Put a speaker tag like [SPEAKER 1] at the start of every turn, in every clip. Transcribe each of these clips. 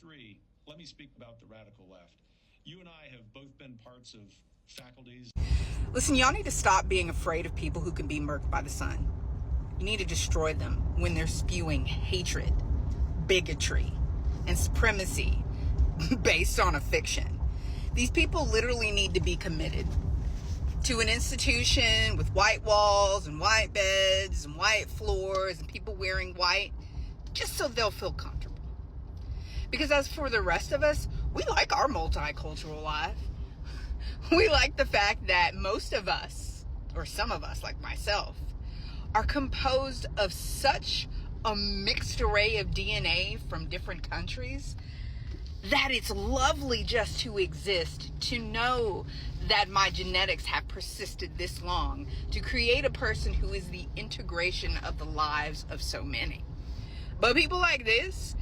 [SPEAKER 1] three, let me speak about the radical left. You and I have both been parts of faculties.
[SPEAKER 2] Listen, y'all need to stop being afraid of people who can be murked by the sun. You need to destroy them when they're spewing hatred, bigotry, and supremacy based on a fiction. These people literally need to be committed to an institution with white walls and white beds and white floors and people wearing white, just so they'll feel comfortable. Because as for the rest of us, we like our multicultural life. We like the fact that most of us, or some of us like myself, are composed of such a mixed array of DNA from different countries that it's lovely just to exist, to know that my genetics have persisted this long, to create a person who is the integration of the lives of so many. But people like this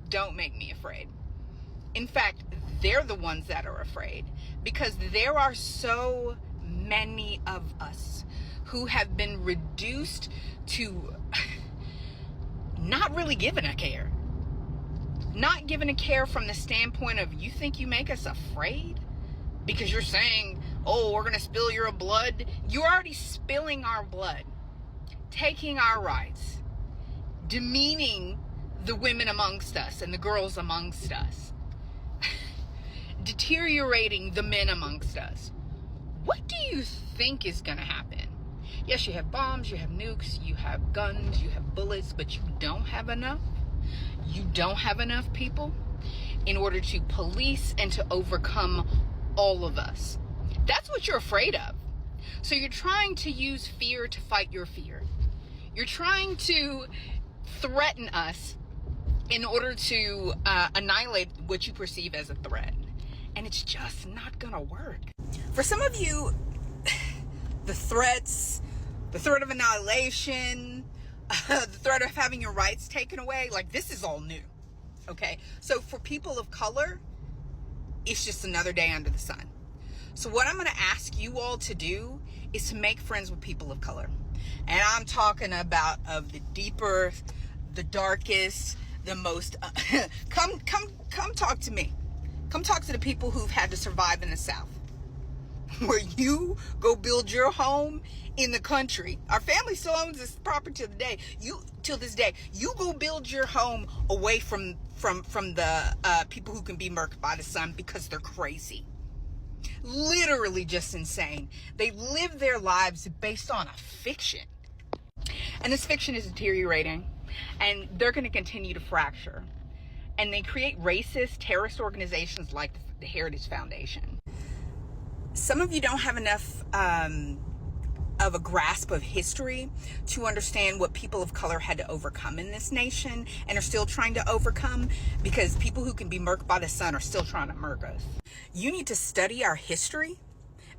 [SPEAKER 2] don't make me afraid. In fact, they're the ones that are afraid, because there are so many of us who have been reduced to not really giving a care. Not giving a care from the standpoint of, you think you make us afraid? Because you're saying, oh, we're going to spill your blood. You're already spilling our blood, taking our rights, demeaning the women amongst us and the girls amongst us, deteriorating the men amongst us. What do you think is going to happen? Yes, you have bombs, you have nukes, you have guns, you have bullets, but you don't have enough. You don't have enough people in order to police and to overcome all of us. That's what you're afraid of. So you're trying to use fear to fight your fear. You're trying to threaten us in order to annihilate what you perceive as a threat. And it's just not gonna work. For some of you, the threat of annihilation, the threat of having your rights taken away, like, this is all new. Okay? So for people of color, it's just another day under the sun. So what I'm going to ask you all to do is to make friends with people of color. And I'm talking about of the deeper, the darkest, the most come talk to me. Come talk to the people who've had to survive in the South, where you go build your home in the country. Our family still owns this property till this day. You go build your home away from the people who can be murked by the sun because they're crazy. Literally just insane. They live their lives based on a fiction. And this fiction is deteriorating, and they're going to continue to fracture. And they create racist, terrorist organizations like the Heritage Foundation. Some of you don't have enough of a grasp of history to understand what people of color had to overcome in this nation and are still trying to overcome, because people who can be murked by the sun are still trying to murk us. You need to study our history,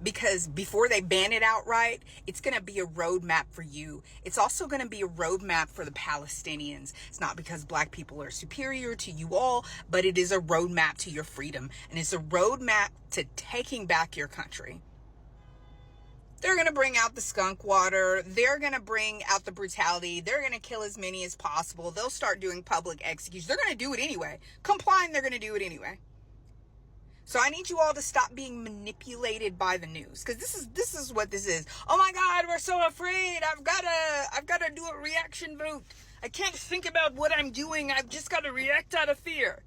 [SPEAKER 2] because before they ban it outright, it's going to be a roadmap for you. It's also going to be a roadmap for the Palestinians. It's not because black people are superior to you all, but it is a roadmap to your freedom. And it's a roadmap to taking back your country. They're going to bring out the skunk water. They're going to bring out the brutality. They're going to kill as many as possible. They'll start doing public executions. They're going to do it anyway. Complying, they're going to do it anyway. So I need you all to stop being manipulated by the news, because this is what this is. Oh my God, we're so afraid. I've got to do a reaction vote. I can't think about what I'm doing. I've just got to react out of fear.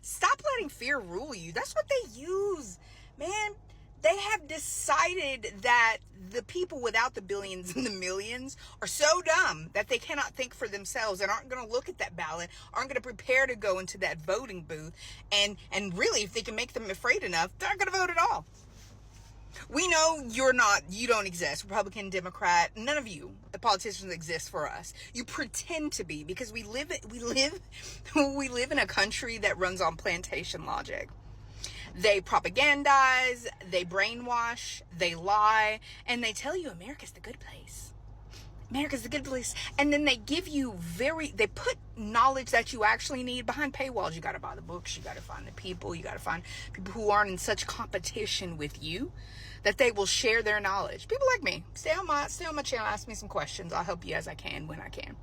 [SPEAKER 2] Stop letting fear rule you. That's what they use, man. They have decided that the people without the billions and the millions are so dumb that they cannot think for themselves and aren't going to look at that ballot, aren't going to prepare to go into that voting booth. And really, if they can make them afraid enough, they're not going to vote at all. We know you don't exist. Republican, Democrat, none of you, the politicians, exist for us. You pretend to be, because we live in a country that runs on plantation logic. They propagandize, they brainwash, they lie, and they tell you America's the good place. America's the good place. And then they give you they put knowledge that you actually need behind paywalls. You got to buy the books. You got to find the people. You got to find people who aren't in such competition with you that they will share their knowledge. People like me. Stay on my channel. Ask me some questions. I'll help you as I can when I can.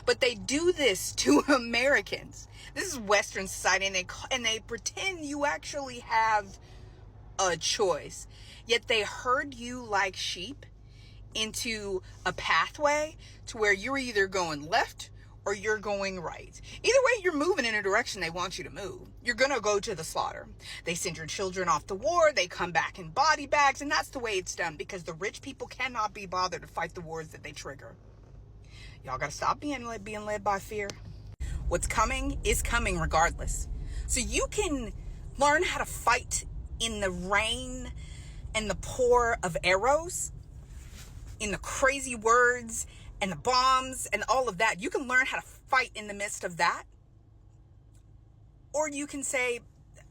[SPEAKER 2] But they do this to Americans. This is Western society, and they pretend you actually have a choice. Yet they herd you like sheep into a pathway to where you're either going left or you're going right. Either way, you're moving in a direction they want you to move. You're going to go to the slaughter. They send your children off to war. They come back in body bags. And that's the way it's done, because the rich people cannot be bothered to fight the wars that they trigger. Y'all got to stop being led by fear. What's coming is coming regardless. So you can learn how to fight in the rain and the pour of arrows, in the crazy words and the bombs and all of that. You can learn how to fight in the midst of that. Or you can say,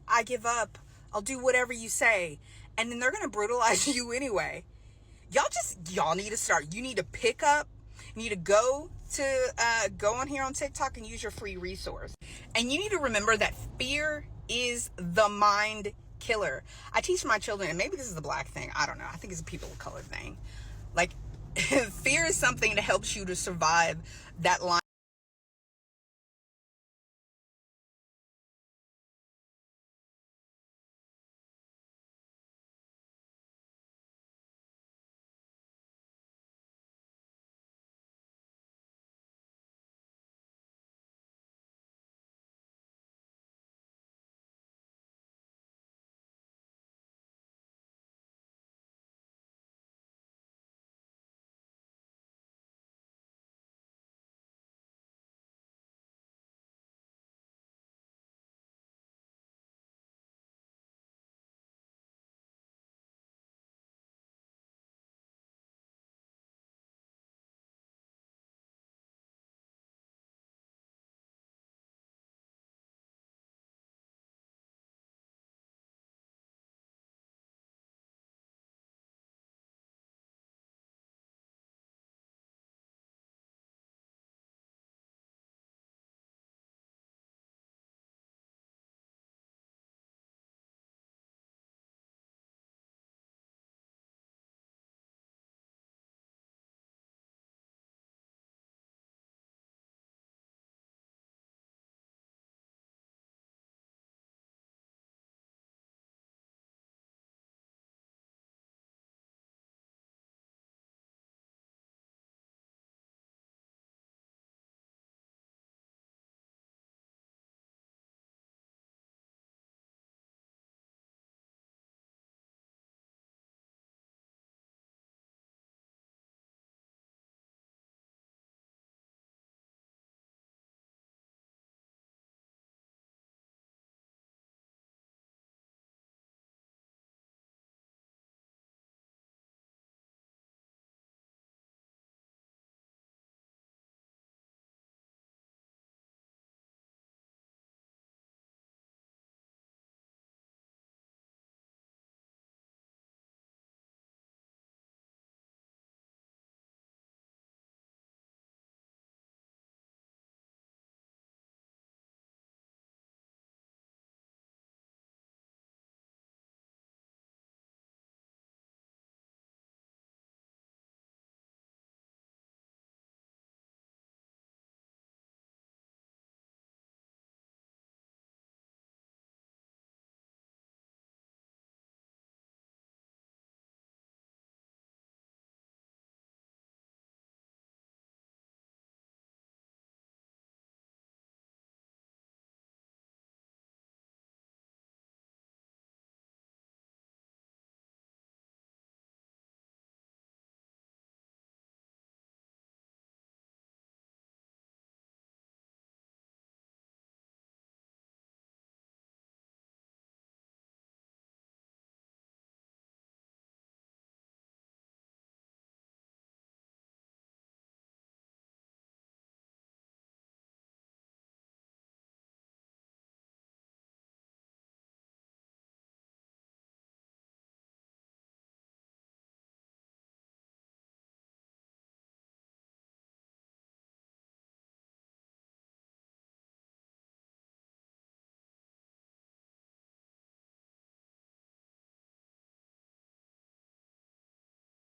[SPEAKER 2] I give up. I'll do whatever you say. And then they're going to brutalize you anyway. Y'all need to start. You need to pick up. You need to go on here on TikTok and use your free resource. And you need to remember that fear is the mind killer. I teach my children, and maybe this is a black thing. I don't know. I think it's a people of color thing. Like, fear is something that helps you to survive that line